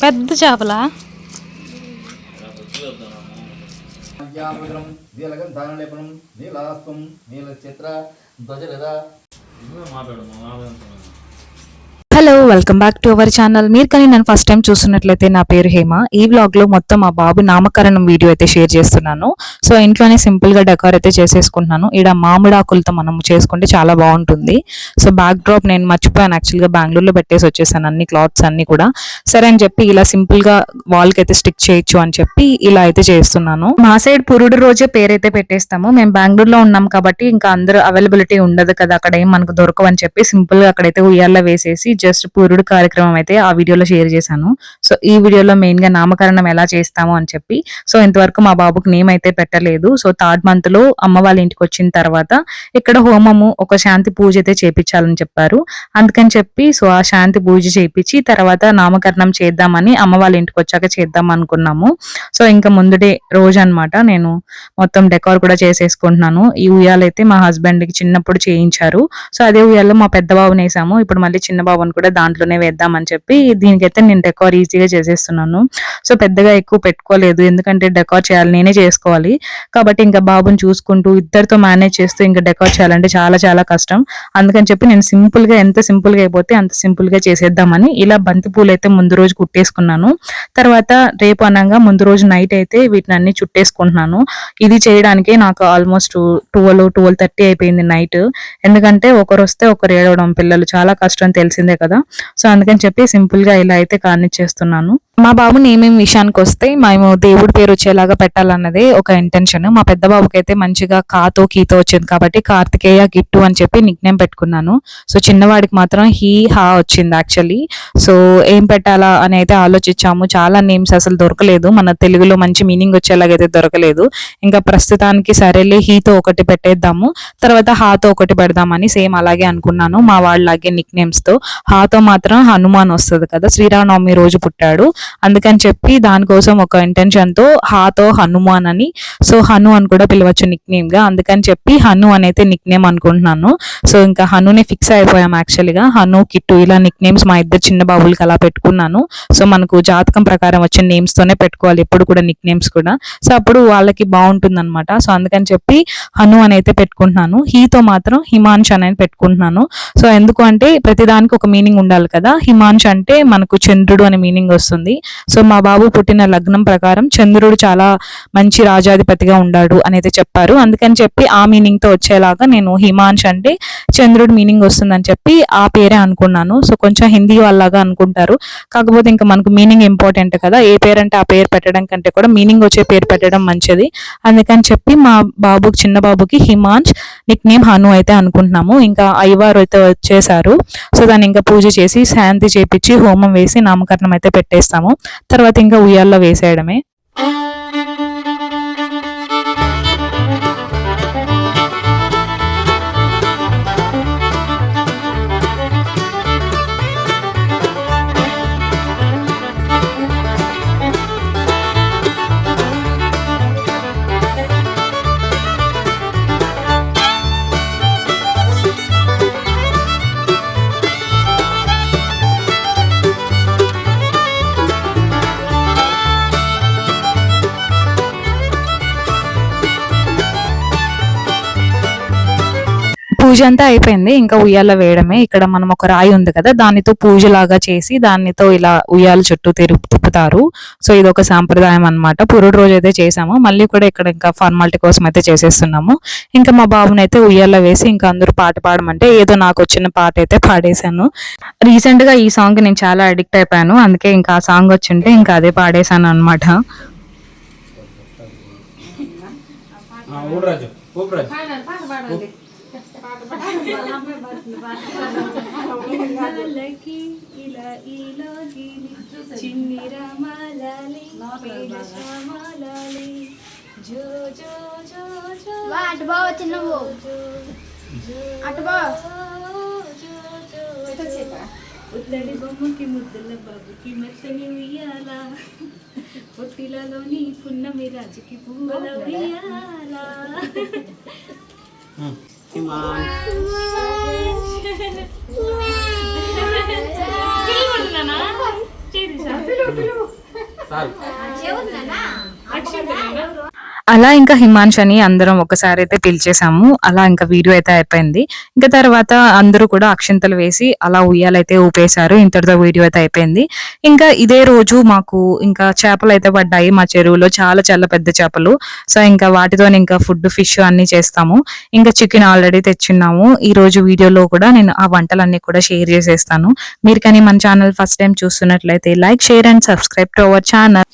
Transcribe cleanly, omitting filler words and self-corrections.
పెద్ద చేపలా? Hello, welcome back to our channel. మీరు కానీ నన్ను ఫస్ట్ టైం చూస్తున్నట్లయితే నా పేరు హేమ. ఈ వ్లాగ్లో మొత్తం మా బాబు నామకరణం వీడియో అయితే షేర్ చేస్తున్నాను. సో ఇంట్లోనే సింపుల్గా డెకార్ అయితే చేసేసుకుంటున్నాను. ఇక్కడ మామిడాకులతో మనం చేసుకుంటే చాలా బాగుంటుంది. సో బ్యాక్ డ్రాప్ నేను మర్చిపోయాను, యాక్చువల్గా బెంగళూరులో పెట్టేసి వచ్చేసాను అన్ని క్లాత్స్ అన్ని కూడా. సరే అని చెప్పి ఇలా సింపుల్గా వాల్కి అయితే స్టిక్ చేయొచ్చు అని చెప్పి ఇలా అయితే చేస్తున్నాను. మా సైడ్ పురుడు రోజే పేరైతే పెట్టేస్తాము. మేము బెంగళూరులో ఉన్నాం కాబట్టి ఇంకా అందరూ అవైలబిలిటీ ఉండదు కదా, అక్కడ ఏం మనకు దొరకవు అని చెప్పి సింపుల్గా అక్కడైతే ఉయ్యాల్లో వేసేసి జస్ట్ పురుడు కార్యక్రమం అయితే ఆ వీడియోలో షేర్ చేశాను. సో ఈ వీడియోలో మెయిన్ గా నామకరణం ఎలా చేస్తాము అని చెప్పి. సో ఇంతవరకు మా బాబుకి నేమ్ అయితే పెట్టలేదు. సో థర్డ్ మంత్ లో అమ్మ వాళ్ళ ఇంటికి వచ్చిన తర్వాత ఇక్కడ హోమము, ఒక శాంతి పూజ అయితే చేపించాలని చెప్పారు. అందుకని చెప్పి సో ఆ శాంతి పూజ చేపించి తర్వాత నామకరణం చేద్దామని అమ్మ వాళ్ళ ఇంటికి వచ్చాక చేద్దాం అనుకున్నాము. సో ఇంకా ముందుడే రోజు అనమాట నేను మొత్తం డెకార్ కూడా చేసేసుకుంటున్నాను. ఈ ఉయ్యాలైతే మా హస్బెండ్ కి చిన్నప్పుడు చేయించారు. సో అదే ఉయ్యాల్లో మా పెద్ద బాబుని వేసాము. ఇప్పుడు మళ్ళీ చిన్న బాబుని కూడా దాంట్లోనే వేద్దామని చెప్పి దీనికైతే నేను డెకార్ ఈజీగా చేసేస్తున్నాను. సో పెద్దగా ఎక్కువ పెట్టుకోలేదు, ఎందుకంటే డెకార్ చేయాలి, నేనే చేసుకోవాలి కాబట్టి ఇంకా బాబుని చూసుకుంటూ ఇద్దరితో మేనేజ్ చేస్తూ ఇంకా డెకార్ చేయాలంటే చాలా చాలా కష్టం. అందుకని చెప్పి నేను సింపుల్ గా, ఎంత సింపుల్ గా అయిపోతే అంత సింపుల్ గా చేసేద్దామని ఇలా బంతి పూలు అయితే ముందు రోజు కుట్టేసుకున్నాను. తర్వాత రేపు అనగా ముందు రోజు నైట్ అయితే వీటిని అన్ని చుట్టేసుకుంటున్నాను. ఇది చేయడానికి నాకు ఆల్మోస్ట్ 12-12:30 అయిపోయింది నైట్. ఎందుకంటే ఒకరు వస్తే ఒకరు ఏడవడం, పిల్లలు చాలా కష్టం తెలిసిందే కదా. సో అందుకని చెప్పి సింపుల్ గా ఇలా అయితే కానిచ్చేస్తున్నాను. మా బాబుని ఏమేమి విషయానికి వస్తే మేము దేవుడి పేరు వచ్చేలాగా పెట్టాలన్నదే ఒక ఇంటెన్షన్. మా పెద్ద బాబుకి అయితే మంచిగా కాతో కీతో వచ్చింది కాబట్టి కార్తికేయ గిట్టు అని చెప్పి నిక్ నేమ్ పెట్టుకున్నాను. సో చిన్నవాడికి మాత్రం హా వచ్చింది యాక్చువల్లీ. సో ఏం పెట్టాలా అని అయితే ఆలోచించాము. చాలా నేమ్స్ అసలు దొరకలేదు, మన తెలుగులో మంచి మీనింగ్ వచ్చేలాగైతే దొరకలేదు. ఇంకా ప్రస్తుతానికి సరేలే హీతో ఒకటి పెట్టేద్దాము, తర్వాత హాతో ఒకటి పెడదామని సేమ్ అలాగే అనుకున్నాను. మా వాళ్ళలాగే నిక్ నేమ్స్ తో. హాతో మాత్రం హనుమాన్ వస్తుంది కదా, శ్రీరామనవమి రోజు పుట్టాడు. అందుకని చెప్పి దానికోసం ఒక ఇంటెన్షన్ తో హాతో హనుమాన్ అని, సో హను అని కూడా పిలవచ్చు నిక్ నేమ్ గా. అందుకని చెప్పి హను అని అయితే నిక్ నేమ్ అనుకుంటున్నాను. సో ఇంకా హనునే ఫిక్స్ అయిపోయాం యాక్చువల్గా. హను, కిట్టు ఇలా నిక్ నేమ్స్ మా ఇద్దరు చిన్న బాబులకి అలా పెట్టుకున్నాను. సో మనకు జాతకం ప్రకారం వచ్చిన నేమ్స్ తోనే పెట్టుకోవాలి ఎప్పుడు కూడా నిక్ నేమ్స్ కూడా. సో అప్పుడు వాళ్ళకి బాగుంటుంది అనమాట. సో అందుకని చెప్పి హను అని అయితే పెట్టుకుంటున్నాను. హీతో మాత్రం హిమాంష్ అని పెట్టుకుంటున్నాను. సో ఎందుకు అంటే ప్రతిదానికి ఒక మీనింగ్ ఉండాలి కదా. హిమాంష్ అంటే మనకు చంద్రుడు అనే మీనింగ్ వస్తుంది. సో మా బాబు పుట్టిన లగ్నం ప్రకారం చంద్రుడు చాలా మంచి రాజాధిపతిగా ఉన్నాడు అని అయితే చెప్పారు. అందుకని చెప్పి ఆ మీనింగ్ తో వచ్చేలాగా నేను హిమాంష్ అంటే చంద్రుడు మీనింగ్ వస్తుందని చెప్పి ఆ పేరే అనుకున్నాను. సో కొంచెం హిందీ వాళ్ళలాగా అనుకుంటారు, కాకపోతే ఇంకా మనకు మీనింగ్ ఇంపార్టెంట్ కదా. ఏ పేరు అంటే ఆ పేరు పెట్టడం కంటే కూడా మీనింగ్ వచ్చే పేరు పెట్టడం మంచిది. అందుకని చెప్పి మా బాబుకి, చిన్న బాబుకి హిమాంష్, నిక్ నేమ్ హను అయితే అనుకుంటున్నాము. ఇంకా అయ్యవారు అయితే వచ్చేసారు. సో దాన్ని ఇంకా పూజ చేసి శాంతి చేపించి హోమం వేసి నామకరణం అయితే పెట్టేస్తాము. తర్వాత ఇంకా ఉయ్యాల్లో వేసేయడమే. పూజ అంతా అయిపోయింది, ఇంకా ఉయ్యాల వేయడమే. ఇక్కడ మనం ఒక రాయి ఉంది కదా, దానితో పూజలాగా చేసి దానితో ఇలా ఉయ్యాల చుట్టూ తిప్పుతారు. సో ఇది ఒక సాంప్రదాయం అనమాట. పురుడు రోజు అయితే చేసాము, మళ్ళీ కూడా ఇక్కడ ఇంకా ఫార్మాలిటీ కోసం అయితే చేసేస్తున్నాము. ఇంకా మా బాబుని అయితే ఉయ్యాల వేసి ఇంకా అందరూ పాట పాడమంటే ఏదో నాకు వచ్చిన పాట అయితే పాడేశాను. రీసెంట్ గా ఈ సాంగ్ నేను చాలా అడిక్ట్ అయిపోయాను, అందుకే ఇంకా ఆ సాంగ్ వచ్చింటే ఇంకా అదే పాడేశాను అనమాట. ఉత్తడి బొమ్మకి ముద్దుల బాబుకి మెత్తని ఉయ్యాలా, పొట్టిలలోని పున్నమి రాజుకి పువ్వుల ఉయ్యాలా. అలా ఇంకా హిమాంషని అందరం ఒకసారి అయితే పిలిచేసాము. అలా ఇంకా వీడియో అయితే అయిపోయింది. ఇంకా తర్వాత అందరూ కూడా అక్షింతలు వేసి అలా ఉయ్యాలైతే ఊపేశారు. ఇంతటితో వీడియో అయితే అయిపోయింది. ఇంకా ఇదే రోజు మాకు ఇంకా చేపలు అయితే పడ్డాయి మా చెరువులో, చాలా చాలా పెద్ద చేపలు. సో ఇంకా వాటితో ఇంకా ఫుడ్, ఫిష్ అన్ని చేస్తాము. ఇంకా చికెన్ ఆల్రెడీ తెచ్చున్నాము. ఈ రోజు వీడియోలో కూడా నేను ఆ వంటలన్నీ కూడా షేర్ చేసేస్తాను. మీరు కానీ మన ఛానల్ ఫస్ట్ టైం చూస్తున్నట్లయితే like, share and subscribe to our channel.